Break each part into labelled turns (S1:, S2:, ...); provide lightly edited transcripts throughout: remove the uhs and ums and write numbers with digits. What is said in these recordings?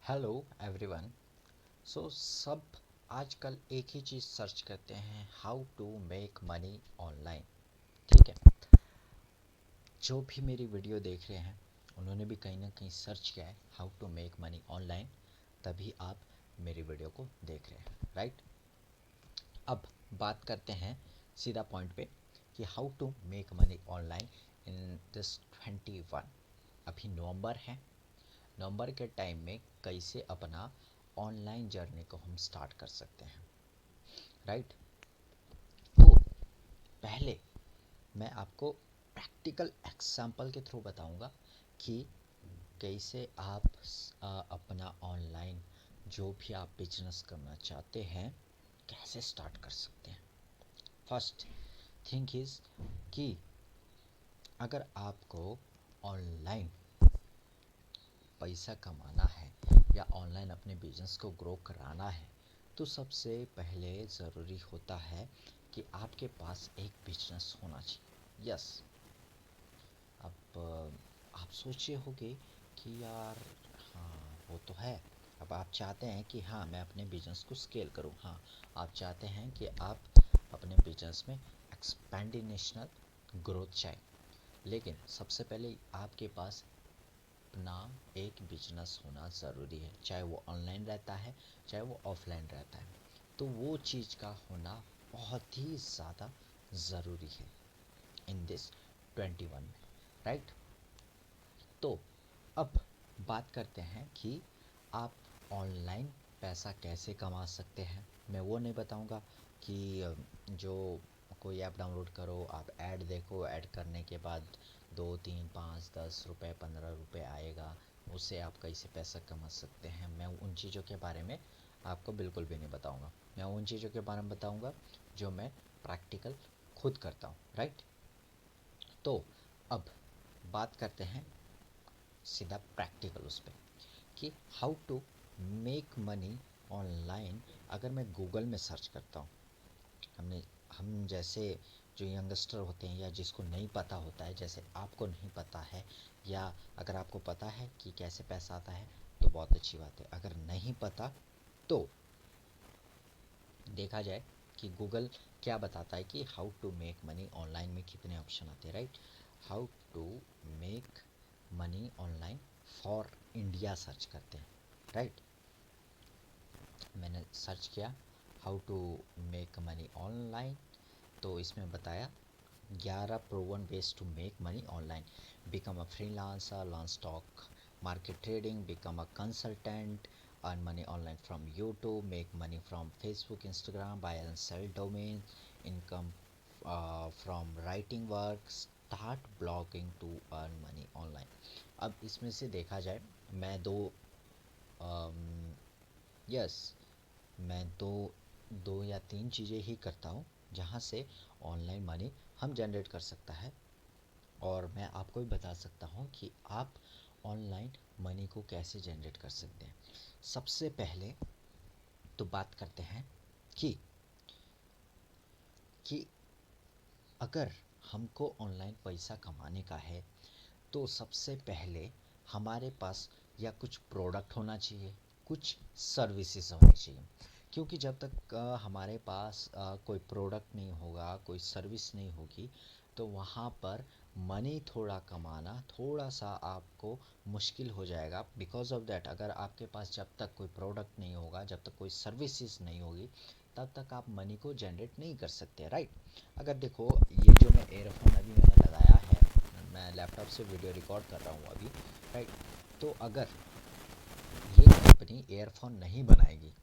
S1: Hello everyone. सब आजकल एक ही चीज़ सर्च करते हैं, how to make money online. ठीक है, जो भी मेरी वीडियो देख रहे हैं उन्होंने भी कहीं ना कहीं सर्च किया है how to make money online, तभी आप मेरी वीडियो को देख रहे हैं, राइट। अब बात करते हैं सीधा पॉइंट पे कि how to make money online in this 21। अभी नवंबर है, नवंबर के टाइम में कैसे अपना ऑनलाइन जर्नी को हम स्टार्ट कर सकते हैं, राइट। तो पहले मैं आपको प्रैक्टिकल एग्जांपल के थ्रू बताऊंगा कि कैसे आप अपना ऑनलाइन जो भी आप बिजनेस करना चाहते हैं कैसे स्टार्ट कर सकते हैं। फर्स्ट थिंग इज़ कि अगर आपको ऑनलाइन पैसा कमाना है या ऑनलाइन अपने बिजनेस को ग्रो कराना है तो सबसे पहले ज़रूरी होता है कि आपके पास एक बिजनेस होना चाहिए। यस, अब आप सोचे होंगे कि यार हाँ वो तो है। अब आप चाहते हैं कि हाँ मैं अपने बिजनेस को स्केल करूँ, हाँ आप चाहते हैं कि आप अपने बिजनेस में एक्सपेंडिनेशनल ग्रोथ चाहिए, लेकिन सबसे पहले आपके पास अपना एक बिजनेस होना ज़रूरी है, चाहे वो ऑनलाइन रहता है चाहे वो ऑफलाइन रहता है। तो वो चीज़ का होना बहुत ही ज़्यादा ज़रूरी है इन दिस 21 में, राइट। तो अब बात करते हैं कि आप ऑनलाइन पैसा कैसे कमा सकते हैं। मैं वो नहीं बताऊंगा कि जो कोई ऐप डाउनलोड करो, आप ऐड देखो, ऐड करने के बाद 2 3 5 10 रुपये 15 रुपये आएगा, उससे आप कैसे पैसा कमा सकते हैं। मैं उन चीज़ों के बारे में आपको बिल्कुल भी नहीं बताऊंगा। मैं उन चीज़ों के बारे में बताऊंगा जो मैं प्रैक्टिकल खुद करता हूँ, राइट। तो अब बात करते हैं सीधा प्रैक्टिकल उस पर कि how to make money online. अगर मैं गूगल में सर्च करता हूँ, हमने हम जैसे जो यंगस्टर होते हैं या जिसको नहीं पता होता है, जैसे आपको नहीं पता है, या अगर आपको पता है कि कैसे पैसा आता है तो बहुत अच्छी बात है। अगर नहीं पता तो देखा जाए कि गूगल क्या बताता है कि how to make money online में कितने ऑप्शन आते हैं, right. How to make money online for India search करते हैं, राइट। मैंने सर्च किया how to make money online, तो इसमें बताया 11 proven ways to make money online. Become a freelancer, learn stock market trading, become a consultant, earn money online from YouTube, make money from Facebook, Instagram, buy and sell domain, income from writing work, start blogging to earn money online। अब इसमें से देखा जाए मैं दो yes मैं दो या तीन चीज़ें ही करता हूँ जहाँ से ऑनलाइन मनी हम जनरेट कर सकता है, और मैं आपको भी बता सकता हूँ कि आप ऑनलाइन मनी को कैसे जनरेट कर सकते हैं। सबसे पहले तो बात करते हैं कि कि अगर हमको ऑनलाइन पैसा कमाने का है तो सबसे पहले हमारे पास या कुछ प्रोडक्ट होना चाहिए, कुछ सर्विसेज होनी चाहिए। क्योंकि जब तक हमारे पास कोई प्रोडक्ट नहीं होगा, कोई सर्विस नहीं होगी, तो वहाँ पर मनी थोड़ा कमाना थोड़ा सा आपको मुश्किल हो जाएगा। बिकॉज ऑफ दैट, अगर आपके पास जब तक कोई प्रोडक्ट नहीं होगा, जब तक कोई सर्विसेज नहीं होगी, तब तक आप मनी को जनरेट नहीं कर सकते, राइट। अगर देखो, ये जो मैं एयरफोन अभी मैंने लगाया है, मैं लैपटॉप से वीडियो रिकॉर्ड कर रहा हूँ अभी, राइट। तो अगर ये कंपनी एयरफोन नहीं बनाएगी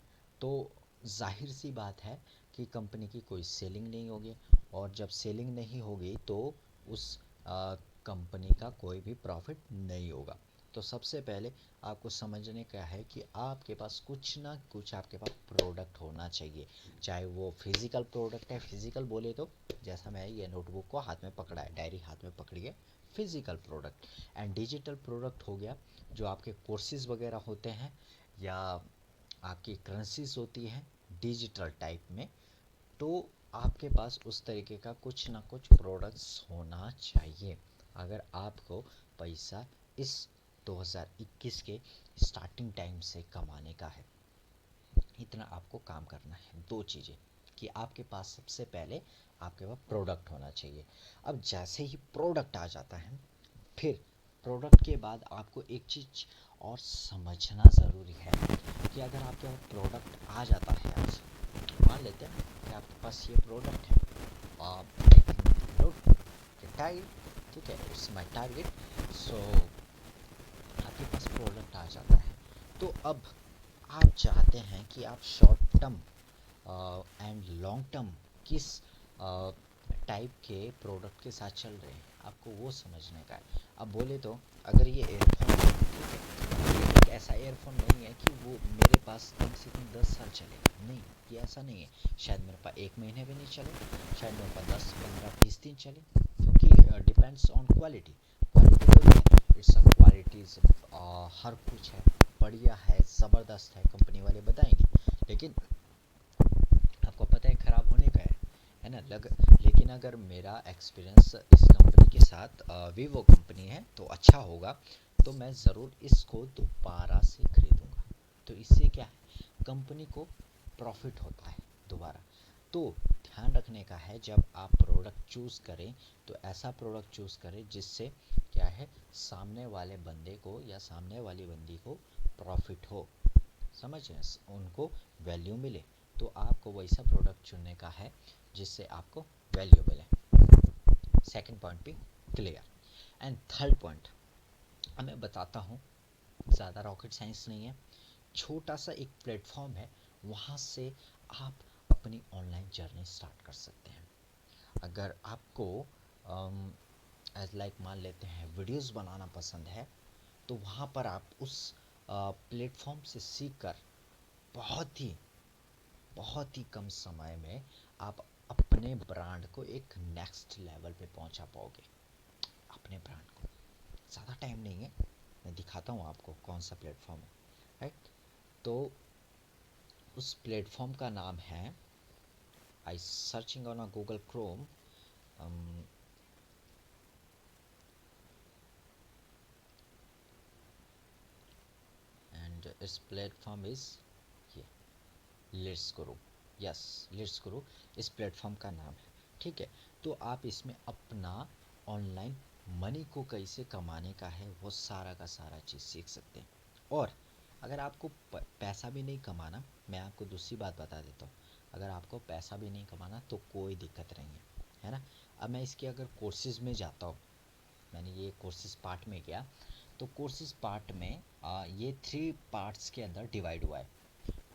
S1: तो जाहिर सी बात है कि कंपनी की कोई सेलिंग नहीं होगी, और जब सेलिंग नहीं होगी तो उस कंपनी का कोई भी प्रॉफिट नहीं होगा। तो सबसे पहले आपको समझने का है कि आपके पास कुछ ना कुछ आपके पास प्रोडक्ट होना चाहिए, चाहे वो फिज़िकल प्रोडक्ट है। फिज़िकल बोले तो जैसा मैं ये नोटबुक को हाथ में पकड़ा है, डायरी हाथ में पकड़ी है, physical product. And digital product हो गया जो आपके कोर्सेज वगैरह होते हैं या आपकी करेंसीज होती हैं डिजिटल टाइप में। तो आपके पास उस तरीके का कुछ ना कुछ प्रोडक्ट्स होना चाहिए अगर आपको पैसा इस 2021 के स्टार्टिंग टाइम से कमाने का है। इतना आपको काम करना है। दो चीज़ें कि आपके पास सबसे पहले आपके पास प्रोडक्ट होना चाहिए। अब जैसे ही प्रोडक्ट आ जाता है, फिर प्रोडक्ट के बाद आपको एक चीज़ और समझना ज़रूरी है कि अगर आपके पास प्रोडक्ट आ जाता है, आज मान लेते हैं कि आपके पास ये प्रोडक्ट है, आप टारगेट, ठीक है, इट्स माय टारगेट। सो आपके पास प्रोडक्ट आ जाता है, तो अब आप चाहते हैं कि आप short term and long term किस टाइप के प्रोडक्ट के साथ चल रहे हैं, आपको वो समझने का है। अब बोले तो अगर ये एयरफोन है, ठीक है, ये एक ऐसा एयरफोन नहीं है कि वो मेरे पास कम से कम 10 साल चलेगा, नहीं, ये ऐसा नहीं है। शायद मेरे पास 1 महीने भी नहीं चले, शायद मेरे पास 10 15 20 दिन चले, क्योंकि डिपेंड्स ऑन क्वालिटी। क्वालिटी तो है, इट्स अ क्वालिटीज, हर कुछ है, बढ़िया है, ज़बरदस्त है, कंपनी वाले बताएंगे। लेकिन आपको पता है ख़राब होने का है ना। लेकिन अगर मेरा एक्सपीरियंस इस कंपनी के साथ, वीवो कंपनी है, तो अच्छा होगा, तो मैं ज़रूर इसको दोबारा से खरीदूंगा। तो इससे क्या है, कंपनी को प्रॉफिट होता है दोबारा। तो ध्यान रखने का है, जब आप प्रोडक्ट चूज़ करें तो ऐसा प्रोडक्ट चूज़ करें जिससे क्या है, सामने वाले बंदे को या सामने वाली बंदी को प्रॉफिट हो, समझ रहे हैं, उनको वैल्यू मिले। तो आपको वैसा प्रोडक्ट चुनने का है जिससे आपको वैल्यू मिले। सेकंड पॉइंट भी क्लियर। एंड थर्ड पॉइंट मैं बताता हूँ, ज़्यादा रॉकेट साइंस नहीं है, छोटा सा एक प्लेटफॉर्म है, वहाँ से आप अपनी ऑनलाइन जर्नी स्टार्ट कर सकते हैं। अगर आपको एज लाइक मान लेते हैं वीडियोस बनाना पसंद है, तो वहाँ पर आप उस प्लेटफॉर्म से सीख कर बहुत ही कम समय में आप अपने ब्रांड को एक नेक्स्ट लेवल पे पहुंचा पाओगे। अपने ब्रांड को ज़्यादा टाइम नहीं है, मैं दिखाता हूँ आपको कौन सा प्लेटफॉर्म है, राइट। तो उस प्लेटफॉर्म का नाम है, I searching on a Google Chrome, and इस प्लेटफॉर्म इज़ ये let's grow. Yes, let's grow इस प्लेटफॉर्म का नाम है, ठीक है। तो आप इसमें अपना ऑनलाइन मनी को कैसे कमाने का है, वो सारा का सारा चीज़ सीख सकते हैं। और अगर आपको पैसा भी नहीं कमाना, मैं आपको दूसरी बात बता देता हूँ, अगर आपको पैसा भी नहीं कमाना तो कोई दिक्कत नहीं है ना। अब मैं इसके अगर कोर्सेज़ में जाता हूँ, मैंने ये कोर्सेज पार्ट में किया, तो कोर्सेज पार्ट में ये 3 पार्ट्स के अंदर डिवाइड हुआ है।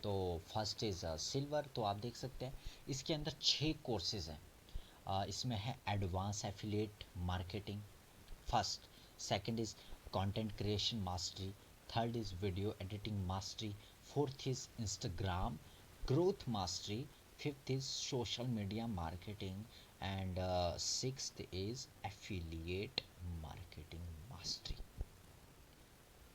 S1: तो फर्स्ट इज़ सिल्वर, तो आप देख सकते हैं इसके अंदर 6 कोर्सेज हैं। इसमें है advance affiliate marketing first, second is content creation mastery, third is video editing mastery, fourth is Instagram growth mastery, fifth is social media marketing, and sixth is affiliate marketing mastery.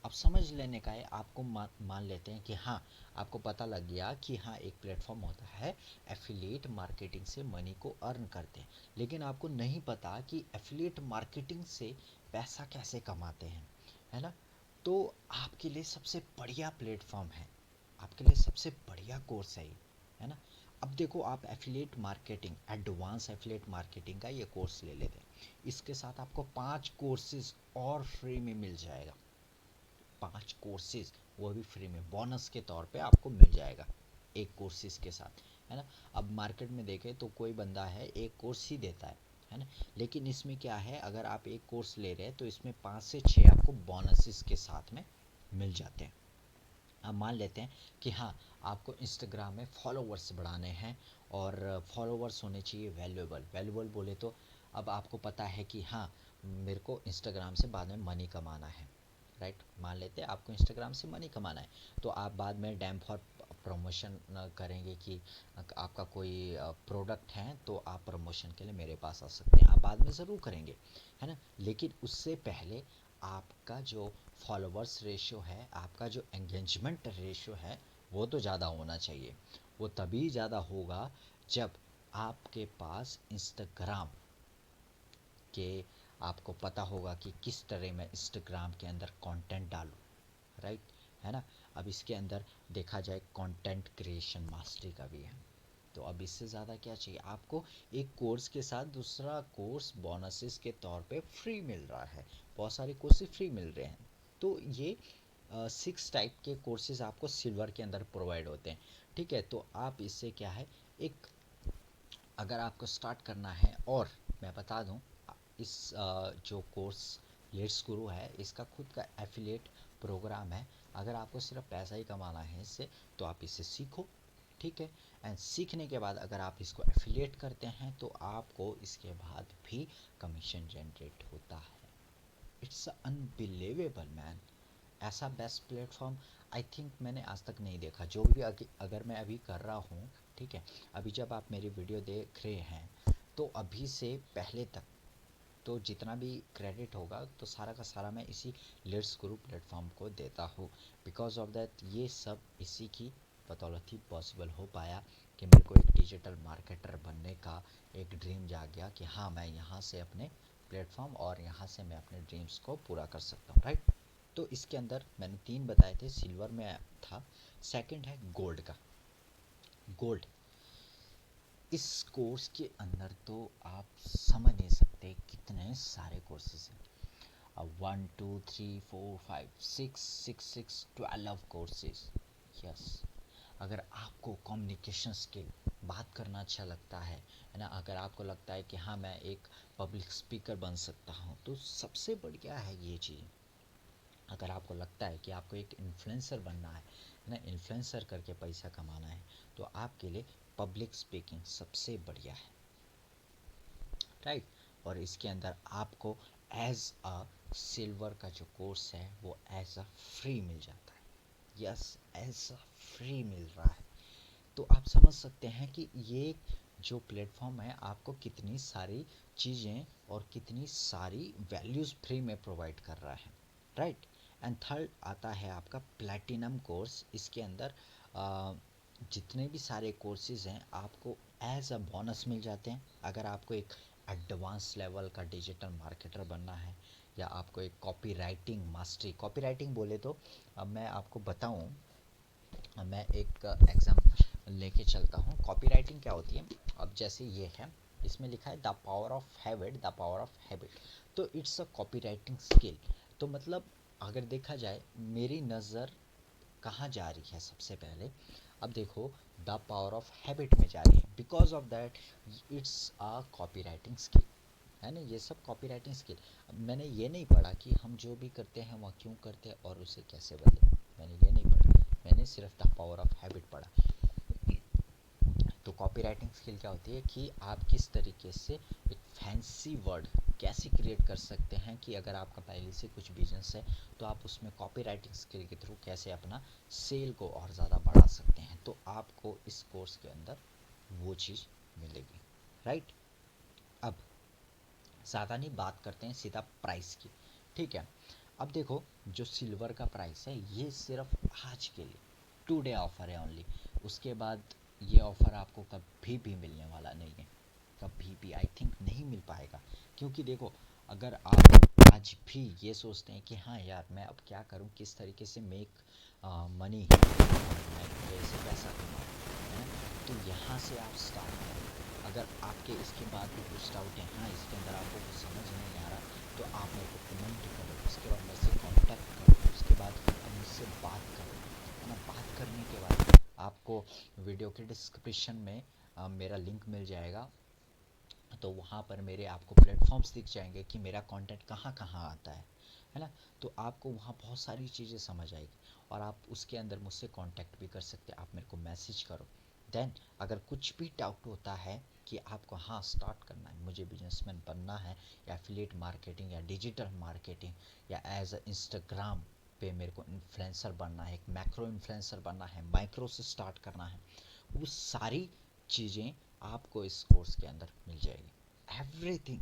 S1: अब समझ लेने का है आपको, मान लेते हैं कि हाँ, आपको पता लग गया कि हाँ, एक प्लेटफॉर्म होता है एफिलिएट मार्केटिंग से मनी को अर्न करते हैं, लेकिन आपको नहीं पता कि एफिलिएट मार्केटिंग से पैसा कैसे कमाते हैं, है ना। तो आपके लिए सबसे बढ़िया प्लेटफॉर्म है, आपके लिए सबसे बढ़िया कोर्स है ना। अब देखो, आप affiliate marketing, advance affiliate marketing का ये कोर्स ले लेते हैं, इसके साथ आपको 5 कोर्सेज और फ्री में मिल जाएगा। 5 कोर्सेज वो भी फ्री में बोनस के तौर पे आपको मिल जाएगा एक कोर्सेज के साथ, है ना। अब मार्केट में देखें तो कोई बंदा है एक कोर्स ही देता है ना। लेकिन इसमें क्या है, अगर आप एक कोर्स ले रहे हैं तो इसमें 5 से 6 आपको बोनसेस के साथ में मिल जाते हैं। अब मान लेते हैं कि हाँ, आपको इंस्टाग्राम में फॉलोवर्स बढ़ाने हैं, और फॉलोवर्स होने चाहिए वैल्यूएबल। वैल्यूएबल बोले तो अब आपको पता है कि हाँ, मेरे को इंस्टाग्राम से बाद में मनी कमाना है, राइट। मान लेते हैं आपको इंस्टाग्राम से मनी कमाना है, तो आप बाद में डैम फॉर प्रमोशन करेंगे कि आपका कोई प्रोडक्ट है तो आप प्रमोशन के लिए मेरे पास आ सकते हैं, आप बाद में ज़रूर करेंगे, है ना। लेकिन उससे पहले आपका जो फॉलोवर्स रेशियो है, आपका जो एंगेजमेंट रेशियो है, वो तो ज़्यादा होना चाहिए। वो तभी ज़्यादा होगा जब आपके पास इंस्टाग्राम के आपको पता होगा कि किस तरह मैं इंस्टाग्राम के अंदर कंटेंट डालूं, राइट, है ना। अब इसके अंदर देखा जाए कंटेंट क्रिएशन मास्टरी का भी है। तो अब इससे ज़्यादा क्या चाहिए आपको। एक कोर्स के साथ दूसरा कोर्स बोनसेस के तौर पे फ्री मिल रहा है, बहुत सारे कोर्सेज फ्री मिल रहे हैं। तो ये 6 टाइप के कोर्सेज आपको सिल्वर के अंदर प्रोवाइड होते हैं, ठीक है। तो आप इससे क्या है, एक अगर आपको स्टार्ट करना है, और मैं बता दूं इस जो कोर्स लेट्स गुरु है इसका खुद का एफिलिएट प्रोग्राम है। अगर आपको सिर्फ पैसा ही कमाना है इससे, तो आप इसे सीखो, ठीक है। एंड सीखने के बाद अगर आप इसको एफिलिएट करते हैं तो आपको इसके बाद भी कमीशन जनरेट होता है। It's unbelievable man. ऐसा बेस्ट प्लेटफॉर्म आई थिंक मैंने आज तक नहीं देखा। जो भी अगर मैं अभी कर रहा हूँ, ठीक है, अभी जब आप मेरी वीडियो देख रहे हैं तो अभी से पहले तक तो जितना भी क्रेडिट होगा तो सारा का सारा मैं इसी लेट्स गुरु प्लेटफॉर्म को देता हूँ। बिकॉज ऑफ दैट ये सब इसी की बदौलत ही पॉसिबल हो पाया कि मेरे को एक डिजिटल मार्केटर बनने का एक ड्रीम जाग गया कि हाँ मैं यहाँ से अपने प्लेटफॉर्म और यहाँ से मैं अपने ड्रीम्स को पूरा कर सकता हूँ, राइट। तो इसके अंदर मैंने 3 बताए थे, सिल्वर में था, सेकंड है गोल्ड का। गोल्ड, इस कोर्स के अंदर तो आप समझ नहीं सकते कितने सारे कोर्सेज हैं। 1 2 3 4 5 6 6 6 12 कोर्सेज। यस, अगर आपको कम्युनिकेशन स्किल बात करना अच्छा लगता है ना, अगर आपको लगता है कि हाँ मैं एक पब्लिक स्पीकर बन सकता हूँ, तो सबसे बढ़िया है ये चीज़। अगर आपको लगता है कि आपको एक इन्फ्लुएंसर बनना है ना, इन्फ्लुएंसर करके पैसा कमाना है, तो आपके लिए पब्लिक स्पीकिंग सबसे बढ़िया है, राइट। और इसके अंदर आपको एज अ सिल्वर का जो कोर्स है वो एज अ फ्री मिल जाता है। यस, एज अ फ्री मिल रहा है। तो आप समझ सकते हैं कि ये जो प्लेटफॉर्म है आपको कितनी सारी चीज़ें और कितनी सारी वैल्यूज़ फ्री में प्रोवाइड कर रहा है, राइट। एंड थर्ड आता है आपका प्लैटिनम कोर्स। इसके अंदर जितने भी सारे कोर्सेज हैं आपको एज अ बोनस मिल जाते हैं। अगर आपको एक एडवांस लेवल का डिजिटल मार्केटर बनना है, या आपको एक copy writing mastery, copy writing बोले तो अब मैं आपको बताऊं, मैं एक एग्जाम्पल लेके चलता हूँ। कॉपी राइटिंग क्या होती है, अब जैसे ये है, इसमें लिखा है the power of habit, the power of habit. तो it's a copy writing skill. तो मतलब अगर देखा जाए मेरी नज़र कहाँ जा रही है सबसे पहले, अब देखो द पावर ऑफ हैबिट में जा रही है। Because of that it's a copy writing skill, है ना। ये सब कॉपी राइटिंग स्किल। मैंने ये नहीं पढ़ा कि हम जो भी करते हैं वह क्यों करते हैं और उसे कैसे बदलें, मैंने ये नहीं पढ़ा। मैंने सिर्फ द पावर ऑफ हैबिट पढ़ा। तो कॉपी राइटिंग स्किल क्या होती है कि आप किस तरीके से एक फैंसी वर्ड कैसे क्रिएट कर सकते हैं, कि अगर आपका पहले से कुछ बिजनेस है तो आप उसमें कॉपी राइटिंग स्किल के थ्रू कैसे अपना सेल को और ज़्यादा बढ़ा सकते हैं। तो आपको इस कोर्स के अंदर वो चीज़ मिलेगी, राइट। अब ज़्यादा नहीं बात करते हैं, सीधा प्राइस की, ठीक है। अब देखो जो सिल्वर का प्राइस है ये सिर्फ आज के लिए 2 डे ऑफर है ओनली। उसके बाद ये ऑफ़र आपको कभी भी मिलने वाला नहीं है, कभी भी आई थिंक नहीं मिल पाएगा। क्योंकि देखो अगर आप आज भी ये सोचते हैं कि हाँ यार मैं अब क्या करूँ, किस तरीके से मेक मनी, मैं कैसे पैसा कमाऊँ, है ना, तो यहाँ से आप स्टार्ट करें। अगर आपके इसके बाद भी कुछ डाउट है, हाँ इसके अंदर आपको कुछ समझ नहीं आ रहा, तो आप मेरे को कमेंट करो, उसके बाद मेरे से कॉन्टैक्ट करो, उसके बाद आप मुझसे बात करो, है ना। बात करने के बाद आपको वीडियो के डिस्क्रिप्शन में मेरा लिंक मिल जाएगा। तो वहाँ पर मेरे आपको प्लेटफॉर्म्स दिख जाएंगे कि मेरा कंटेंट कहाँ कहाँ आता है ना। तो आपको वहाँ बहुत सारी चीज़ें समझ आएगी, और आप उसके अंदर मुझसे कांटेक्ट भी कर सकते हैं। आप मेरे को मैसेज करो। देन अगर कुछ भी डाउट होता है कि आपको हाँ स्टार्ट करना है, मुझे बिजनेसमैन बनना है, या एफिलिएट मार्केटिंग या डिजिटल मार्केटिंग, या एज अ इंस्टाग्राम पे मेरे को इन्फ्लुएंसर बनना है, एक मैक्रो इन्फ्लुएंसर बनना है, माइक्रो से स्टार्ट करना है, वो सारी चीज़ें आपको इस कोर्स के अंदर मिल जाएगी, एवरीथिंग,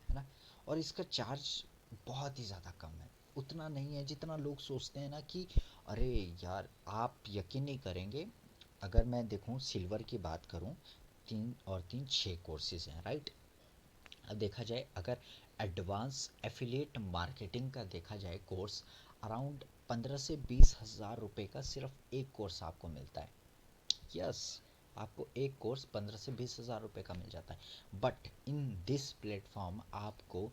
S1: है ना। और इसका चार्ज बहुत ही ज़्यादा कम है, उतना नहीं है जितना लोग सोचते हैं ना कि अरे यार, आप यकीन नहीं करेंगे। अगर मैं देखूं सिल्वर की बात करूं, 3 और 3 6 कोर्सेज हैं, राइट। अब देखा जाए अगर एडवांस एफिलिएट मार्केटिंग का देखा जाए कोर्स अराउंड 15 से 20 हज़ार रुपये का सिर्फ एक कोर्स आपको मिलता है। यस, आपको एक कोर्स 15 से 20 हज़ार रुपये का मिल जाता है। बट इन दिस प्लेटफॉर्म आपको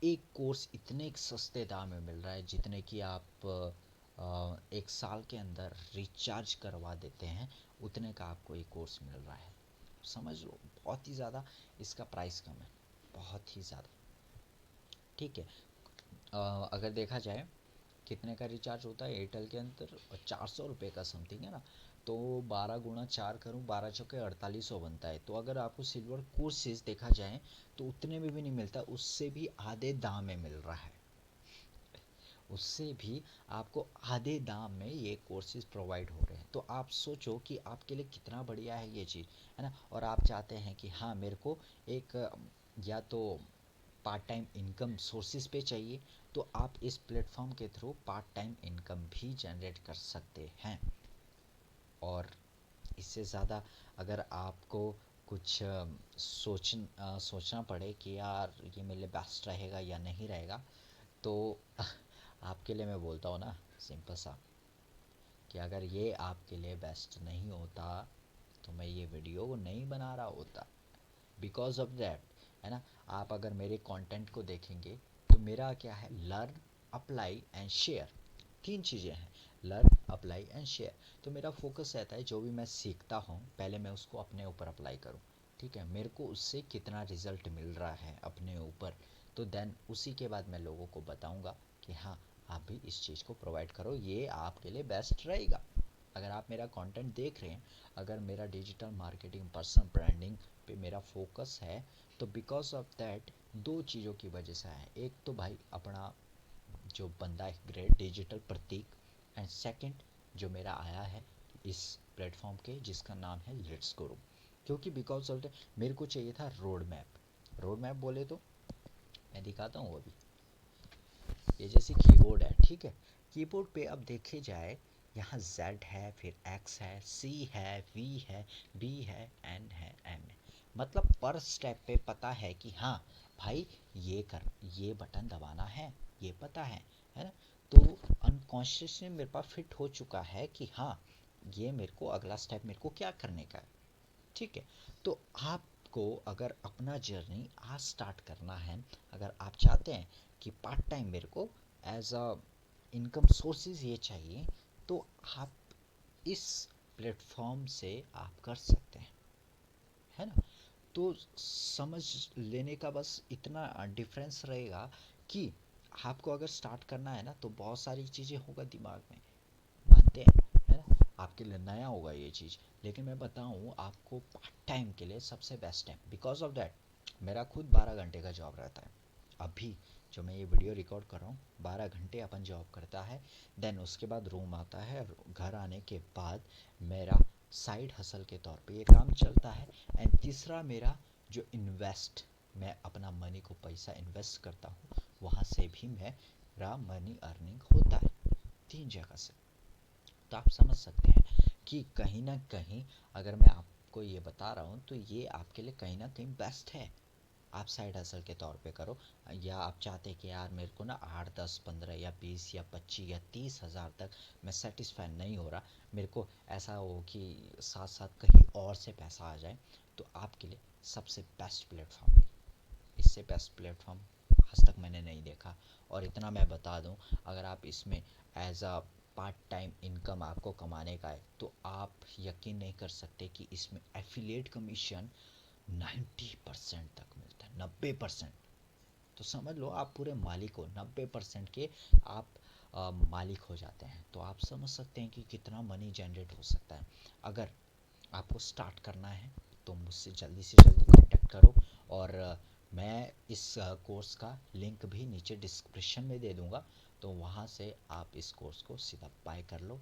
S1: एक कोर्स इतने सस्ते दाम में मिल रहा है जितने कि आप एक साल के अंदर रिचार्ज करवा देते हैं, उतने का आपको एक कोर्स मिल रहा है। समझ लो, बहुत ही ज़्यादा इसका प्राइस कम है, बहुत ही ज़्यादा। ठीक है। अगर देखा जाए कितने का रिचार्ज होता है एयरटेल के अंदर, 400 रुपये का समथिंग है ना। तो 12 × 4 करूँ, 12 × 4 = 4800 बनता है। तो अगर आपको सिल्वर कोर्सेज देखा जाए तो उतने में भी नहीं मिलता, उससे भी आधे दाम में मिल रहा है। उससे भी आपको आधे दाम में ये कोर्सेज प्रोवाइड हो रहे हैं। तो आप सोचो कि आपके लिए कितना बढ़िया है ये चीज़, है ना। और आप चाहते हैं कि हाँ, मेरे को एक या तो पार्ट टाइम इनकम सोर्सेज पे चाहिए, तो आप इस प्लेटफॉर्म के थ्रू पार्ट टाइम इनकम भी जनरेट कर सकते हैं। और इससे ज़्यादा अगर आपको कुछ सोचना पड़े कि यार ये मेरे लिए बेस्ट रहेगा या नहीं रहेगा, तो आपके लिए मैं बोलता हूँ ना, सिंपल सा, कि अगर ये आपके लिए बेस्ट नहीं होता तो मैं ये वीडियो नहीं बना रहा होता। बिकॉज ऑफ दैट, है ना। आप अगर मेरे कंटेंट को देखेंगे तो मेरा क्या है, लर्न, अप्लाई एंड शेयर, तीन चीज़ें हैं। Learn, apply and share. तो मेरा फोकस रहता है जो भी मैं सीखता हूँ पहले मैं उसको अपने ऊपर अप्लाई करूँ। ठीक है, मेरे को उससे कितना रिजल्ट मिल रहा है अपने ऊपर, तो देन उसी के बाद मैं लोगों को बताऊँगा कि हाँ, आप भी इस चीज़ को प्रोवाइड करो, ये आपके लिए बेस्ट रहेगा। अगर आप मेरा कंटेंट देख रहे हैं, अगर मेरा डिजिटल मार्केटिंग, पर्सनल ब्रांडिंग पे मेरा फोकस है, तो बिकॉज ऑफ दैट दो चीज़ों की वजह से है। एक तो भाई अपना जो बंदा है great digital Prateek, and second जो मेरा आया है इस प्लेटफॉर्म के जिसका नाम है लेट्स गुरु। क्योंकि बिकॉज ऑफ दैट मेरे को चाहिए था रोड मैप। रोड मैप बोले तो मैं दिखाता हूँ अभी। ये जैसे कीबोर्ड है, ठीक है। कीबोर्ड पे अब देखे जाए, यहाँ Z है, फिर X है, C है, V है, B है, N है, M है। मतलब पर स्टेप पे पता है कि हाँ भाई, ये बटन दबाना है, ये पता है ना। तो अनकॉन्शियसली मेरे पास फिट हो चुका है कि हाँ, ये मेरे को अगला स्टेप मेरे को क्या करने का है। ठीक है। तो आपको अगर अपना जर्नी आज स्टार्ट करना है, अगर आप चाहते हैं कि पार्ट टाइम मेरे को एज अ इनकम सोर्सेज ये चाहिए, तो आप इस प्लेटफॉर्म से आप कर सकते हैं, है ना। तो समझ लेने का बस इतना डिफरेंस रहेगा कि आपको अगर स्टार्ट करना है ना, तो बहुत सारी चीज़ें होगा दिमाग में, मानते हैं, है ना। आपके लिए नया होगा ये चीज़, लेकिन मैं बताऊँ आपको पार्ट टाइम के लिए सबसे बेस्ट है। बिकॉज ऑफ दैट मेरा खुद 12 घंटे का जॉब रहता है। अभी जो मैं ये वीडियो रिकॉर्ड कर रहा हूँ, 12 घंटे अपन जॉब करता है। देन उसके बाद रूम आता है, और घर आने के बाद मेरा साइड हसल के तौर पे ये काम चलता है। एंड तीसरा मेरा जो इन्वेस्ट, मैं अपना मनी को पैसा इन्वेस्ट करता हूँ, वहाँ से भी मेरा मनी अर्निंग होता है, तीन जगह से। तो आप समझ सकते हैं कि कहीं ना कहीं अगर मैं आपको ये बता रहा हूँ तो ये आपके लिए कहीं ना कहीं बेस्ट है। आप साइड हसल के तौर पे करो, या आप चाहते कि यार मेरे को ना 8, 10, 15 या 20 या 25 या 30 हज़ार तक मैं सेटिस्फाई नहीं हो रहा, मेरे को ऐसा हो कि साथ साथ कहीं और से पैसा आ जाए, तो आपके लिए सबसे बेस्ट प्लेटफॉर्म है। इससे बेस्ट प्लेटफॉर्म आज तक मैंने नहीं देखा। और इतना मैं बता दूं, अगर आप इसमें as a part time income आपको कमाने का है, तो आप यकीन नहीं कर सकते कि इसमें एफिलिएट कमीशन 90% तक मिलता है, 90%। तो समझ लो आप पूरे मालिक हो, 90% के आप मालिक हो जाते हैं। तो आप समझ सकते हैं कि कितना मनी जनरेट हो सकता है। अगर आपको स्टार्ट करना है तो मुझसे जल्दी से जल्दी कांटेक्ट करो। और मैं इस कोर्स का लिंक भी नीचे डिस्क्रिप्शन में दे दूंगा, तो वहाँ से आप इस कोर्स को सीधा बाय कर लो।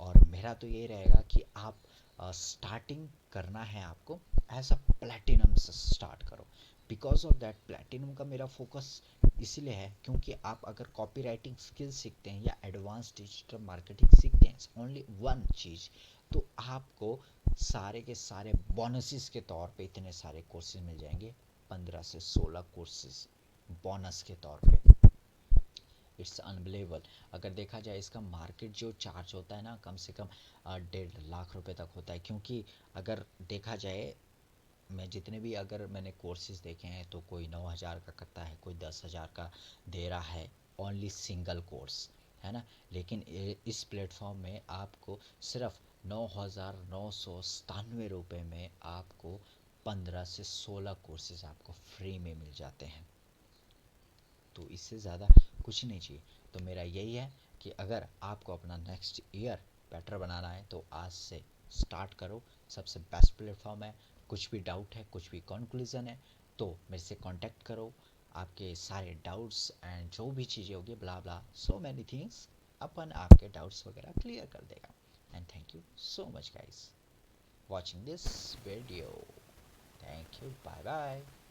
S1: और मेरा तो ये रहेगा कि आप स्टार्टिंग करना है आपको एज अ प्लेटिनम से स्टार्ट करो। बिकॉज ऑफ दैट प्लेटिनम का मेरा फोकस इसलिए है क्योंकि आप अगर कॉपी राइटिंग स्किल सीखते हैं या एडवांस डिजिटल मार्केटिंग सीखते हैं, ओनली वन चीज़, तो आपको सारे के सारे बोनसेस के तौर पे इतने सारे कोर्सेज मिल जाएंगे, 15 से 16 कोर्सेज। बोनस के तौर पे। It's unbelievable. अगर देखा जाए इसका मार्केट जो चार्ज होता है ना, कम से कम 1.5 लाख रुपए तक होता है। क्योंकि अगर देखा जाए, मैं जितने भी अगर मैंने कोर्सेज देखे हैं तो कोई 9,000 का करता है, कोई 10,000 का दे रहा है, ओनली सिंगल कोर्स, है ना। लेकिन इस प्लेटफॉर्म में आपको सिर्फ 9,997 रुपये में आपको 15 से 16 कोर्सेज आपको फ्री में मिल जाते हैं। तो इससे ज़्यादा कुछ नहीं चाहिए। तो मेरा यही है कि अगर आपको अपना नेक्स्ट ईयर बेटर बनाना है तो आज से स्टार्ट करो। सबसे बेस्ट प्लेटफॉर्म है। कुछ भी डाउट है, कुछ भी कंक्लूज़न है, तो मेरे से कांटेक्ट करो। आपके सारे डाउट्स एंड जो भी चीज़ें होगी, ब्ला ब्ला, सो मैनी थिंग्स, अपन आपके डाउट्स वगैरह क्लियर कर देगा। And thank you so much guys watching this video. Thank you, bye bye.